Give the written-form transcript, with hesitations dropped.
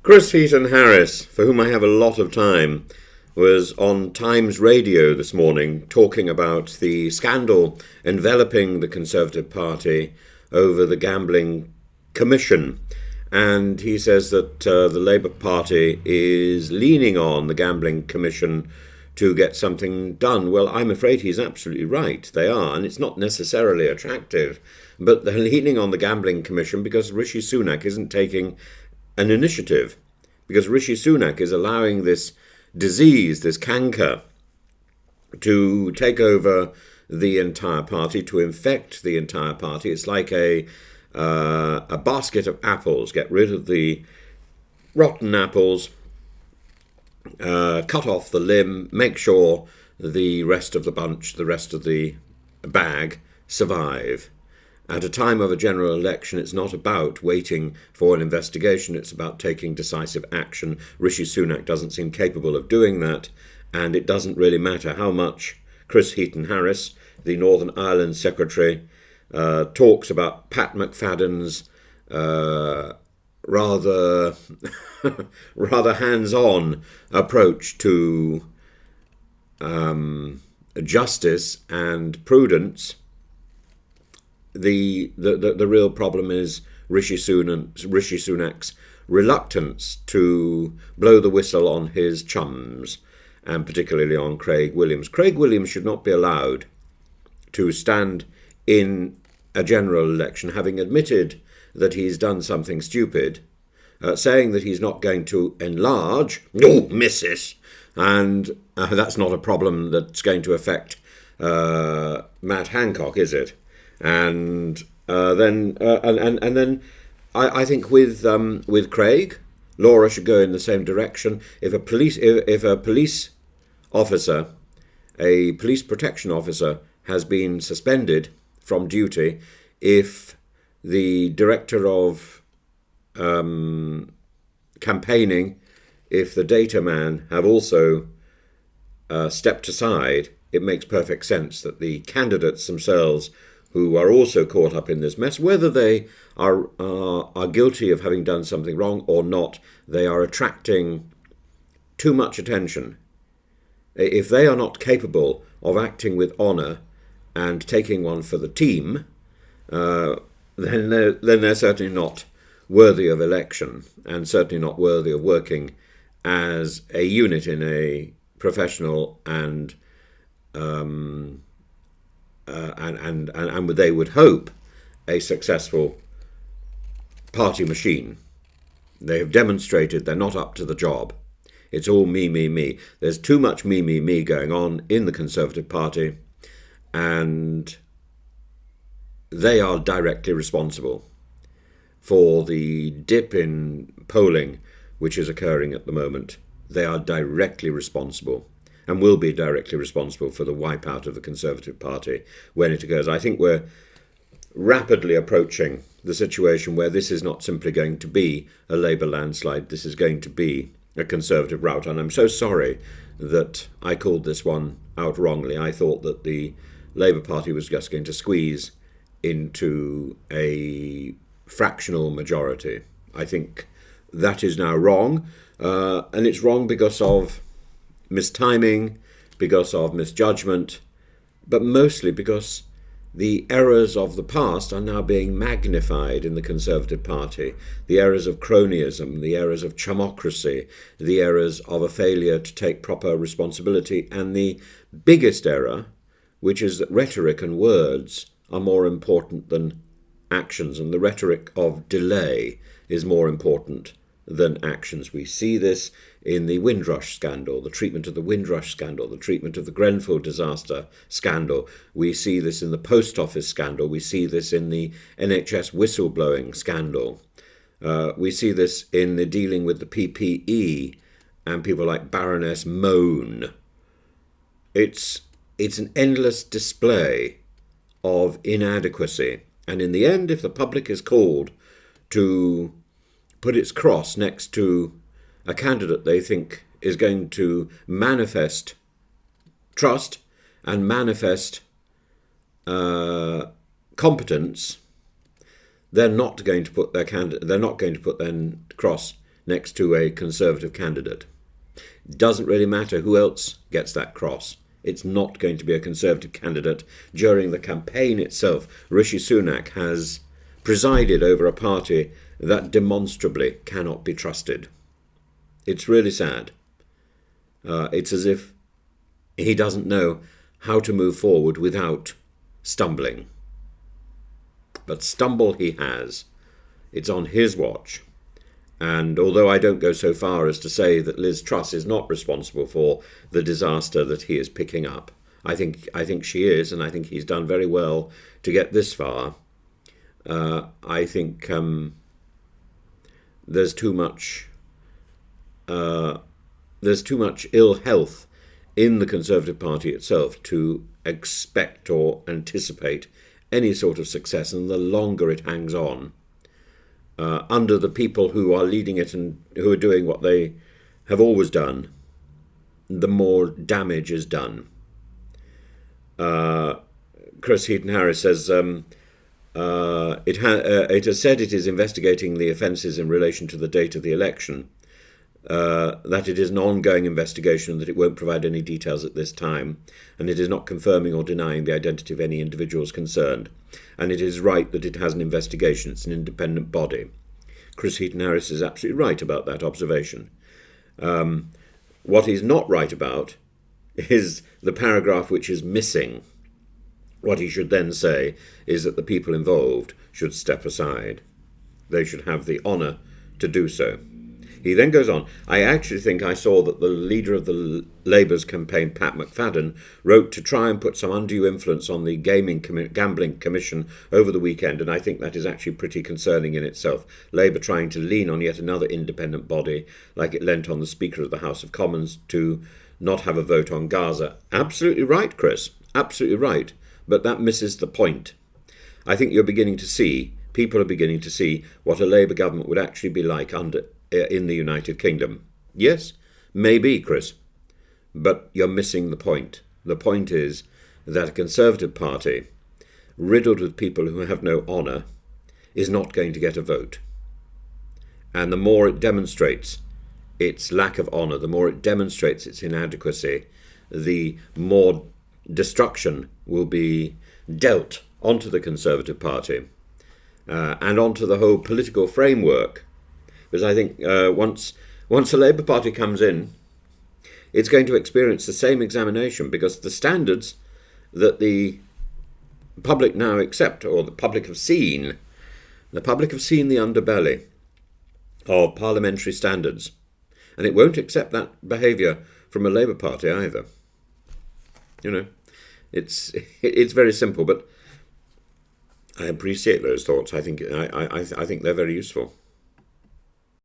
Chris Heaton Harris, for whom I have a lot of time, was on Times Radio this morning talking about the scandal enveloping the Conservative Party over the Gambling Commission. And he says that the Labour Party is leaning on the Gambling Commission to get something done. Well, I'm afraid he's absolutely right. They are, and it's not necessarily attractive. But they're leaning on the Gambling Commission because Rishi Sunak isn't taking an initiative, because Rishi Sunak is allowing this disease, this canker, to take over the entire party, to infect the entire party. It's like a basket of apples. Get rid of the rotten apples, cut off the limb, make sure the rest of the bunch, the rest of the bag, survive. At a time of a general election, it's not about waiting for an investigation, it's about taking decisive action. Rishi Sunak doesn't seem capable of doing that, and it doesn't really matter how much Chris Heaton Harris, the Northern Ireland Secretary, talks about Pat McFadden's rather rather hands-on approach to justice and prudence. The real problem is Rishi Sunak's reluctance to blow the whistle on his chums, and particularly on Craig Williams. Craig Williams should not be allowed to stand in a general election, having admitted that he's done something stupid, saying that he's not going to enlarge. No, missus. And that's not a problem that's going to affect Matt Hancock, is it? And then I think with Craig, Laura should go in the same direction. If a police officer, a police protection officer, has been suspended from duty, if the director of campaigning, if the data man have also stepped aside, it makes perfect sense that the candidates themselves, who are also caught up in this mess, whether they are guilty of having done something wrong or not, they are attracting too much attention. If they are not capable of acting with honour and taking one for the team, then they're certainly not worthy of election, and certainly not worthy of working as a unit in a professional and they would hope a successful party machine. They have demonstrated they're not up to the job. It's all me, me, me. There's too much me, me, me going on in the Conservative Party, and they are directly responsible for the dip in polling which is occurring at the moment. They are directly responsible, and will be directly responsible for the wipeout of the Conservative Party when it occurs. I think we're rapidly approaching the situation where this is not simply going to be a Labour landslide, this is going to be a Conservative rout. And I'm so sorry that I called this one out wrongly. I thought that the Labour Party was just going to squeeze into a fractional majority. I think that is now wrong, and it's wrong because of mistiming, because of misjudgment, but mostly because the errors of the past are now being magnified in the Conservative Party. The errors of cronyism, the errors of chumocracy, the errors of a failure to take proper responsibility, and the biggest error, which is that rhetoric and words are more important than actions, and the rhetoric of delay is more important than actions. We see this in the Windrush scandal, the treatment of the Windrush scandal, the treatment of the Grenfell disaster scandal. We see this in the post office scandal. We see this in the NHS whistleblowing scandal. We see this in the dealing with the PPE and people like Baroness Moan. It's an endless display of inadequacy. And in the end, if the public is called to put its cross next to a candidate they think is going to manifest trust and manifest competence, they're not going to put their cross next to a Conservative candidate. Doesn't really matter who else gets that cross. It's not going to be a Conservative candidate. During the campaign itself, Rishi Sunak has presided over a party that demonstrably cannot be trusted. It's really sad. It's as if he doesn't know how to move forward without stumbling. But stumble he has. It's on his watch. And although I don't go so far as to say that Liz Truss is not responsible for the disaster that he is picking up, I think she is, and I think he's done very well to get this far. I think there's too much ill health in the Conservative Party itself to expect or anticipate any sort of success, and the longer it hangs on, under the people who are leading it and who are doing what they have always done, the more damage is done. Heaton Harris says, it has said it is investigating the offences in relation to the date of the election, that it is an ongoing investigation and that it won't provide any details at this time, and it is not confirming or denying the identity of any individuals concerned. And it is right that it has an investigation. It's an independent body. Heaton Harris is absolutely right about that observation. What he's not right about is the paragraph which is missing. What he should then say is that the people involved should step aside. They should have the honour to do so. He then goes on, I actually think I saw that the leader of the Labour's campaign, Pat McFadden, wrote to try and put some undue influence on the Gambling Commission over the weekend, and I think that is actually pretty concerning in itself. Labour trying to lean on yet another independent body, like it leant on the Speaker of the House of Commons to not have a vote on Gaza. Absolutely right, Chris. Absolutely right. But that misses the point. I think people are beginning to see what a Labour government would actually be like in the United Kingdom. Yes, maybe, Chris, but you're missing the point. The point is that a Conservative Party, riddled with people who have no honour, is not going to get a vote. And the more it demonstrates its lack of honour, the more it demonstrates its inadequacy, the more destruction will be dealt onto the Conservative Party and onto the whole political framework. Because I think once the Labour Party comes in, it's going to experience the same examination, because the standards that the public now accept, or the public have seen the underbelly of parliamentary standards, and it won't accept that behaviour from a Labour Party either. You know, it's very simple, but I appreciate those thoughts. I think they're very useful.